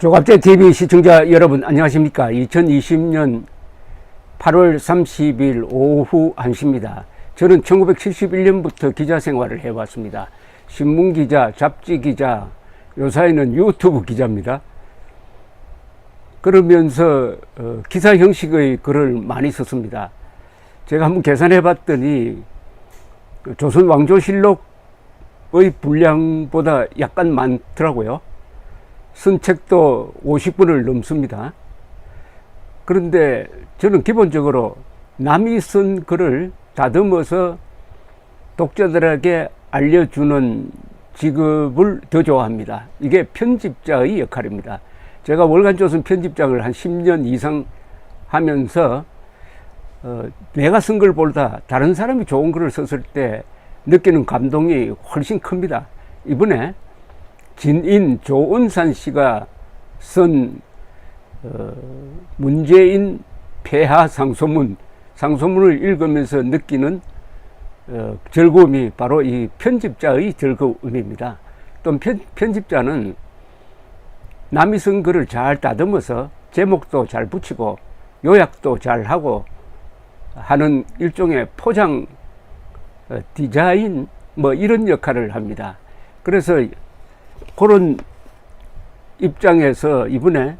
조갑제TV 시청자 여러분 안녕하십니까. 2020년 8월 30일 오후 1시입니다. 저는 1971년부터 기자 생활을 해왔습니다. 신문기자, 잡지기자, 요사이는 유튜브 기자입니다. 그러면서 기사 형식의 글을 많이 썼습니다. 제가 한번 계산해 봤더니 조선 왕조실록의 분량보다 약간 많더라고요. 쓴 책도 50분을 넘습니다. 그런데 저는 기본적으로 남이 쓴 글을 다듬어서 독자들에게 알려주는 직업을 더 좋아합니다. 이게 편집자의 역할입니다. 제가 월간조선 편집장을 한 10년 이상 하면서 내가 쓴 글보다 다른 사람이 좋은 글을 썼을 때 느끼는 감동이 훨씬 큽니다. 이번에 진인 조은산 씨가 쓴 문재인 폐하 상소문을 읽으면서 느끼는 즐거움이 바로 이 편집자의 즐거움입니다. 또 편집자는 남이 쓴 글을 잘 다듬어서 제목도 잘 붙이고 요약도 잘 하고 하는 일종의 포장 디자인 뭐 이런 역할을 합니다. 그래서 그런 입장에서 이번에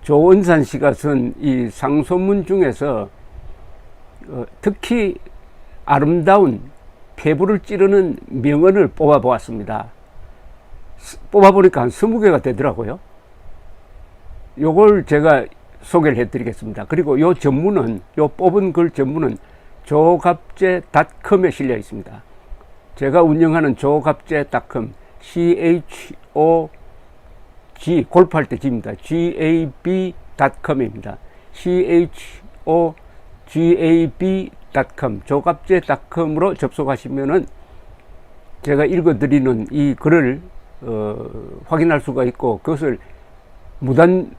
조은산 씨가 쓴 이 상소문 중에서 특히 아름다운 폐부를 찌르는 명언을 뽑아 보았습니다. 뽑아보니까 한 20개가 되더라고요. 요걸 제가 소개를 해드리겠습니다. 그리고 요 전문은, 요 뽑은 글 전문은 조갑제닷컴에 실려 있습니다. 제가 운영하는 조갑제닷컴 CHOG 골프할 때 G입니다. GAB.com입니다. CHOGAB.com 조갑제닷컴으로 접속하시면은 제가 읽어드리는 이 글을 확인할 수가 있고 그것을 무단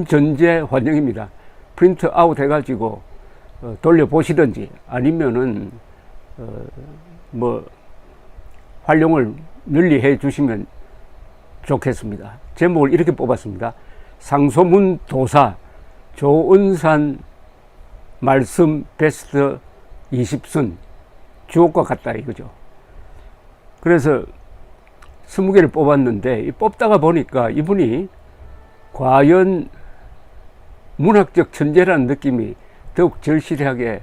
전제 환영입니다. 프린트 아웃 해가지고 돌려보시든지 아니면은 뭐 활용을 널리 해 주시면 좋겠습니다. 제목을 이렇게 뽑았습니다. 상소문 도사 조은산 말씀 베스트 20선 주옥과 같다 이거죠. 그래서 20개를 뽑았는데 뽑다가 보니까 이분이 과연 문학적 천재라는 느낌이 더욱 절실하게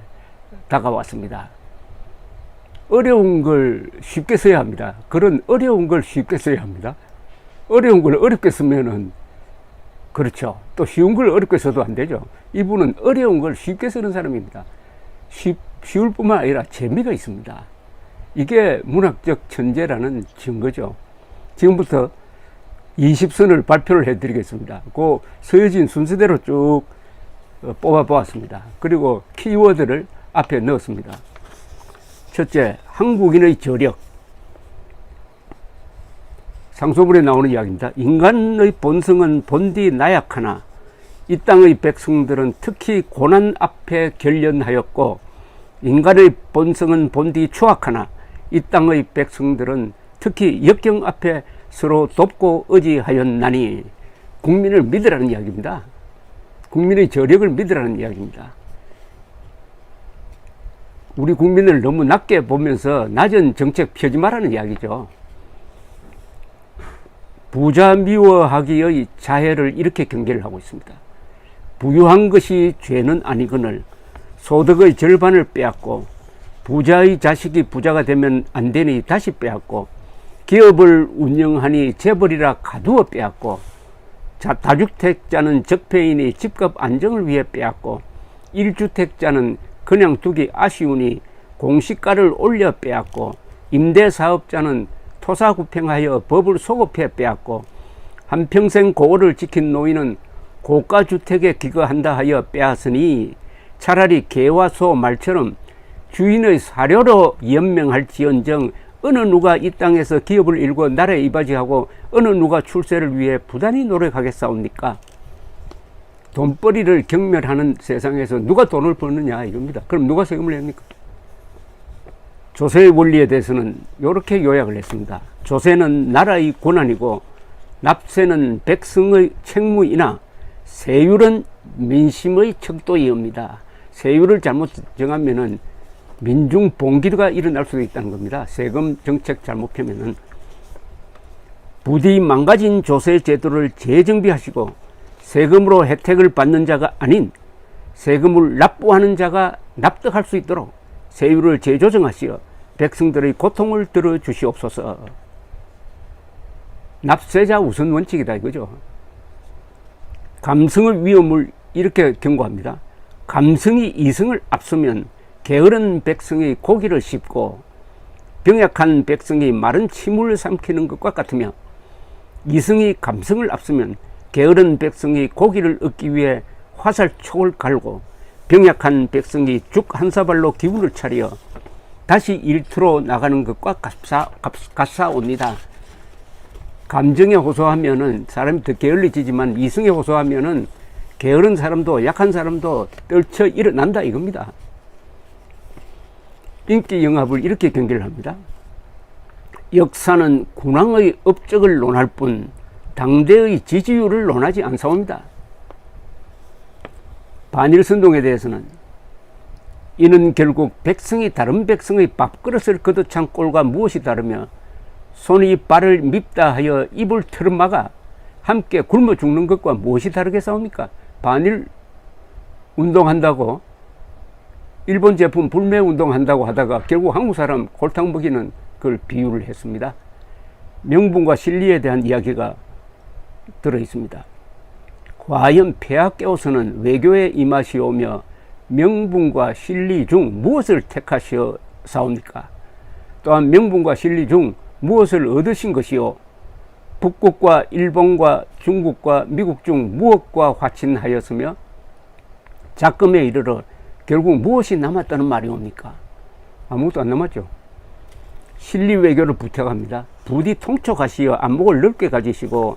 다가왔습니다. 어려운 걸 쉽게 써야 합니다. 그런 어려운 걸 쉽게 써야 합니다. 어려운 걸 어렵게 쓰면은 그렇죠. 또 쉬운 걸 어렵게 써도 안 되죠. 이분은 어려운 걸 쉽게 쓰는 사람입니다. 쉬울 뿐만 아니라 재미가 있습니다. 이게 문학적 천재라는 증거죠. 지금부터 20선을 발표를 해드리겠습니다. 그 서여진 순서대로 쭉 뽑아보았습니다. 그리고 키워드를 앞에 넣었습니다. 첫째, 한국인의 저력. 상소문에 나오는 이야기입니다. 인간의 본성은 본디 나약하나 이 땅의 백성들은 특히 고난 앞에 결련하였고 인간의 본성은 본디 추악하나 이 땅의 백성들은 특히 역경 앞에 서로 돕고 의지하였나니 국민을 믿으라는 이야기입니다. 국민의 저력을 믿으라는 이야기입니다. 우리 국민을 너무 낮게 보면서 낮은 정책 펴지 말라는 이야기죠. 부자 미워하기의 자해를 이렇게 경계를 하고 있습니다. 부유한 것이 죄는 아니거늘 소득의 절반을 빼앗고 부자의 자식이 부자가 되면 안 되니 다시 빼앗고 기업을 운영하니 재벌이라 가두어 빼앗고 다주택자는 적폐인이 집값 안정을 위해 빼앗고 1주택자는 그냥 두기 아쉬우니 공시가를 올려 빼앗고 임대사업자는 토사구팽하여 법을 소급해 빼앗고 한평생 고을을 지킨 노인은 고가주택에 기거한다 하여 빼앗으니 차라리 개와 소 말처럼 주인의 사료로 연명할지언정 어느 누가 이 땅에서 기업을 일고 나라에 이바지하고 어느 누가 출세를 위해 부단히 노력하겠사옵니까? 돈벌이를 경멸하는 세상에서 누가 돈을 버느냐 이겁니다. 그럼 누가 세금을 냅니까? 조세의 원리에 대해서는 이렇게 요약을 했습니다. 조세는 나라의 권한이고 납세는 백성의 책무이나 세율은 민심의 척도이옵니다. 세율을 잘못 정하면은 민중 봉기가 일어날 수도 있다는 겁니다. 세금 정책 잘못 펴면은. 부디 망가진 조세 제도를 재정비하시고 세금으로 혜택을 받는 자가 아닌 세금을 납부하는 자가 납득할 수 있도록 세율을 재조정하시어 백성들의 고통을 들어주시옵소서. 납세자 우선 원칙이다 이거죠. 감성의 위험을 이렇게 경고합니다. 감성이 이성을 앞서면 게으른 백성이 고기를 씹고 병약한 백성이 마른 침을 삼키는 것과 같으며, 이성이 감성을 앞서면 게으른 백성이 고기를 얻기 위해 화살촉을 갈고 병약한 백성이 죽 한 사발로 기운을 차려 다시 일터로 나가는 것과 같사옵니다. 감정에 호소하면은 사람이 더 게을러지지만 이성에 호소하면은 게으른 사람도 약한 사람도 떨쳐 일어난다 이겁니다. 인기 영합을 이렇게 경계를 합니다. 역사는 군왕의 업적을 논할 뿐 당대의 지지율을 논하지 않사옵니다. 반일선동에 대해서는 이는 결국 백성이 다른 백성의 밥그릇을 걷어찬 꼴과 무엇이 다르며 손이 발을 밉다 하여 입을 틀어막아 함께 굶어 죽는 것과 무엇이 다르겠사옵니까? 반일 운동한다고 일본 제품 불매 운동한다고 하다가 결국 한국 사람 골탕 먹이는 그걸 비유를 했습니다. 명분과 진리에 대한 이야기가 들어 있습니다. 과연 폐하 깨어서는 외교에 임하시오며 명분과 진리 중 무엇을 택하시사옵니까? 또한 명분과 진리 중 무엇을 얻으신 것이요? 북국과 일본과 중국과 미국 중 무엇과 화친하였으며 작금에 이르러 결국 무엇이 남았다는 말이옵니까? 아무것도 안 남았죠. 진리 외교를 부탁합니다. 부디 통촉하시어 안목을 넓게 가지시고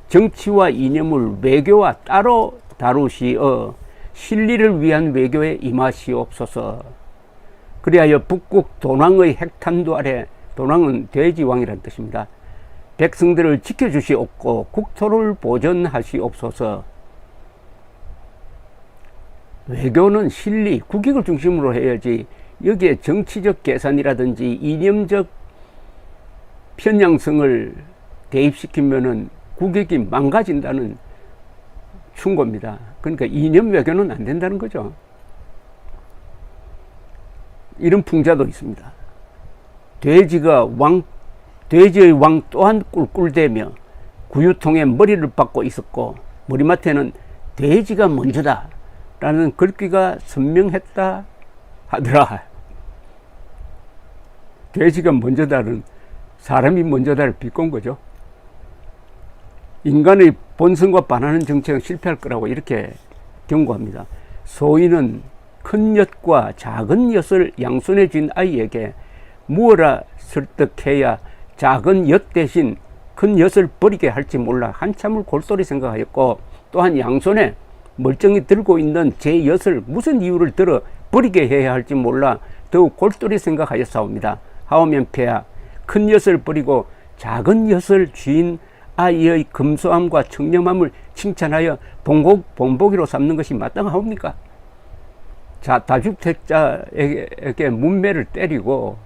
정치와 이념을 외교와 따로 다루시어 진리를 위한 외교에 임하시옵소서. 그리하여 북국 도낭의 핵탄두 아래, 도낭은 돼지왕이라는 뜻입니다. 백성들을 지켜주시옵고 국토를 보전하시옵소서. 외교는 진리, 국익을 중심으로 해야지 여기에 정치적 계산이라든지 이념적 편향성을 대입시키면은 국익이 망가진다는 충고입니다. 그러니까 이념 외교는 안 된다는 거죠. 이런 풍자도 있습니다. 돼지의 왕 또한 꿀꿀대며 구유통에 머리를 박고 있었고 머리맡에는 돼지가 먼저다 라는 글귀가 선명했다 하더라. 돼지가 먼저다는 사람이 먼저다를 비꼰 거죠. 인간의 본성과 반하는 정책은 실패할 거라고 이렇게 경고합니다. 소인은 큰 엿과 작은 엿을 양손에 쥔 아이에게 무어라 설득해야 작은 엿 대신 큰 엿을 버리게 할지 몰라 한참을 골똘히 생각하였고, 또한 양손에 멀쩡히 들고 있는 제 엿을 무슨 이유를 들어 버리게 해야 할지 몰라 더욱 골똘히 생각하였사옵니다. 하오면 폐하, 큰 엿을 버리고 작은 엿을 쥔 아이의 금소함과 청렴함을 칭찬하여 본보기로 삼는 것이 마땅하옵니까? 자, 다주택자에게 문매를 때리고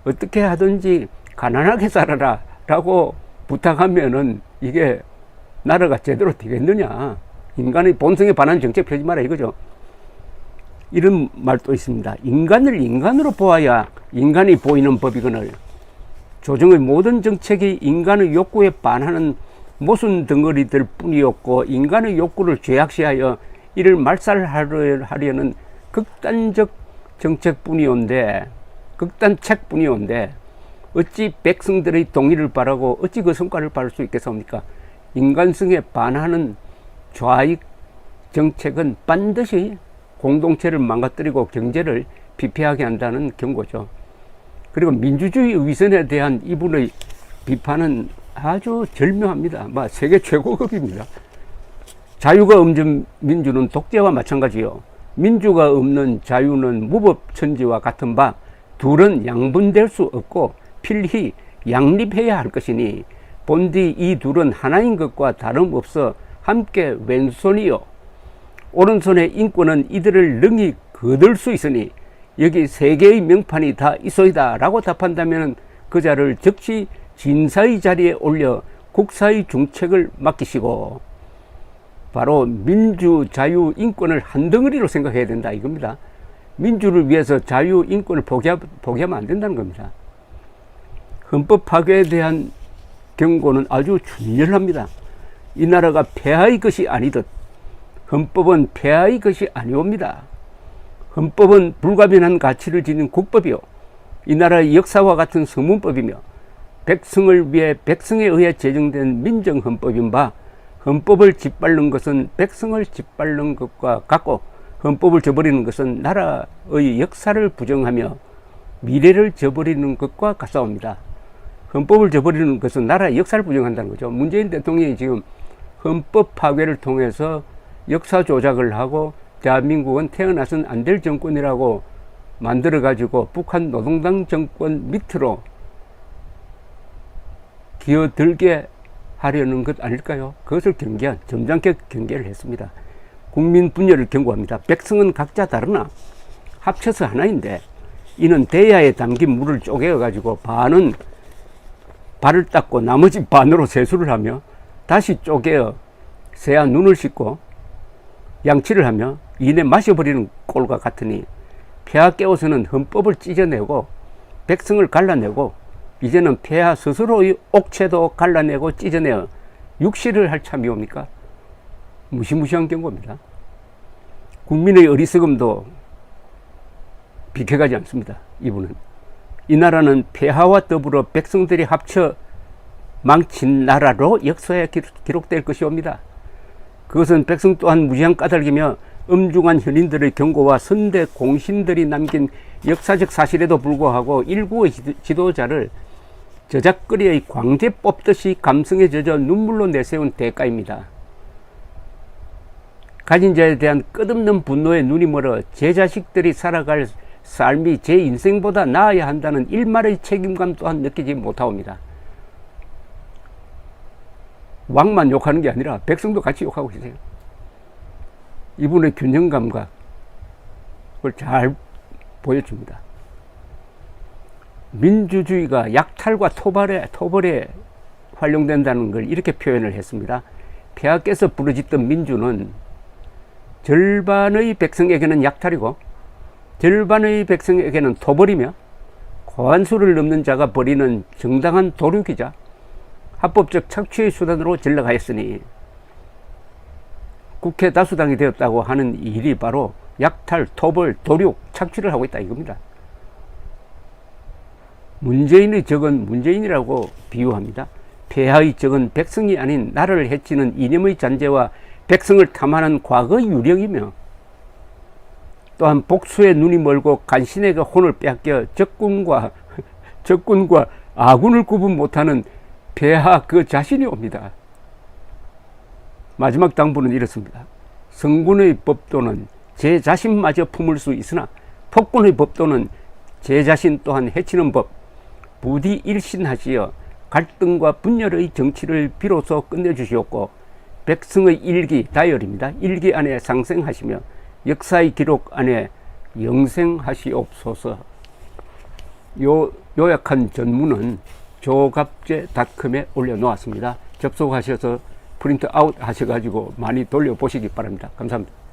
어떻게 하든지 가난하게 살아라 라고 부탁하면은 이게 나라가 제대로 되겠느냐. 인간의 본성에 반하는 정책 펴지 마라 이거죠. 이런 말도 있습니다. 인간을 인간으로 보아야 인간이 보이는 법이거늘 조정의 모든 정책이 인간의 욕구에 반하는 모순 덩어리들 뿐이었고, 인간의 욕구를 죄악시하여 이를 말살하려는 극단적 정책뿐이온데, 극단책뿐이온데 어찌 백성들의 동의를 바라고 어찌 그 성과를 바랄 수 있겠습니까? 인간성에 반하는 좌익 정책은 반드시 공동체를 망가뜨리고 경제를 피폐하게 한다는 경고죠. 그리고 민주주의 위선에 대한 이분의 비판은 아주 절묘합니다. 세계 최고급입니다. 자유가 없는 민주는 독재와 마찬가지요. 민주가 없는 자유는 무법천지와 같은 바 둘은 양분될 수 없고 필히 양립해야 할 것이니 본디 이 둘은 하나인 것과 다름없어 함께 왼손이요 오른손의 인권은 이들을 능히 거둘 수 있으니 여기 세 개의 명판이 다 있어이다 라고 답한다면 그 자를 즉시 진사의 자리에 올려 국사의 중책을 맡기시고 바로 민주, 자유, 인권을 한 덩어리로 생각해야 된다 이겁니다. 민주를 위해서 자유, 인권을 포기하면 안 된다는 겁니다. 헌법 파괴에 대한 경고는 아주 준열합니다. 이 나라가 폐하의 것이 아니듯 헌법은 폐하의 것이 아니옵니다. 헌법은 불가변한 가치를 지닌 국법이요 이 나라의 역사와 같은 성문법이며 백성을 위해 백성에 의해 제정된 민정헌법인 바 헌법을 짓밟는 것은 백성을 짓밟는 것과 같고 헌법을 저버리는 것은 나라의 역사를 부정하며 미래를 저버리는 것과 같사옵니다. 헌법을 저버리는 것은 나라의 역사를 부정한다는 거죠. 문재인 대통령이 지금 헌법 파괴를 통해서 역사 조작을 하고 대한민국은 태어나선 안 될 정권이라고 만들어 가지고 북한 노동당 정권 밑으로 기어들게 하려는 것 아닐까요? 그것을 점잖게 경계를 했습니다. 국민 분열을 경고합니다. 백성은 각자 다르나 합쳐서 하나인데 이는 대야에 담긴 물을 쪼개어 가지고 반은 발을 닦고 나머지 반으로 세수를 하며 다시 쪼개어 새야 눈을 씻고 양치를 하며 이내 마셔버리는 꼴과 같으니 폐하 깨워서는 헌법을 찢어내고 백성을 갈라내고 이제는 폐하 스스로의 옥체도 갈라내고 찢어내어 육시를 할 참이옵니까? 무시무시한 경고입니다. 국민의 어리석음도 비켜가지 않습니다. 이분은 이 나라는 폐하와 더불어 백성들이 합쳐 망친 나라로 역사에 기록될 것이옵니다. 그것은 백성 또한 무지한 까닭이며 엄중한 현인들의 경고와 선대 공신들이 남긴 역사적 사실에도 불구하고 일부의 지도자를 저작거리의 광재 뽑듯이 감성에 젖어 눈물로 내세운 대가입니다. 가진 자에 대한 끝없는 분노에 눈이 멀어 제 자식들이 살아갈 삶이 제 인생보다 나아야 한다는 일말의 책임감 또한 느끼지 못하옵니다. 왕만 욕하는 게 아니라 백성도 같이 욕하고 계세요. 이분의 균형 감각을 잘 보여줍니다. 민주주의가 약탈과 토벌에 활용된다는 걸 이렇게 표현을 했습니다. 폐하께서 부르짖던 민주는 절반의 백성에게는 약탈이고 절반의 백성에게는 토벌이며 과반수를 넘는 자가 벌이는 정당한 도륙이자 합법적 착취의 수단으로 전락하였으니 국회 다수당이 되었다고 하는 일이 바로 약탈, 토벌, 도륙, 착취를 하고 있다 이겁니다. 문재인의 적은 문재인이라고 비유합니다. 폐하의 적은 백성이 아닌 나라를 해치는 이념의 잔재와 백성을 탐하는 과거의 유령이며 또한 복수에 눈이 멀고 간신에게 혼을 빼앗겨 적군과 아군을 구분 못하는 폐하 그 자신이 옵니다. 마지막 당부는 이렇습니다. 성군의 법도는 제 자신마저 품을 수 있으나 폭군의 법도는 제 자신 또한 해치는 법 부디 일신하시어 갈등과 분열의 정치를 비로소 끝내주시옵고 백성의 일기, 다이어리입니다. 일기 안에 상생하시며 역사의 기록 안에 영생하시옵소서. 요약한 전문은 조갑제닷컴에 올려놓았습니다. 접속하셔서 프린트 아웃 하셔가지고 많이 돌려보시기 바랍니다. 감사합니다.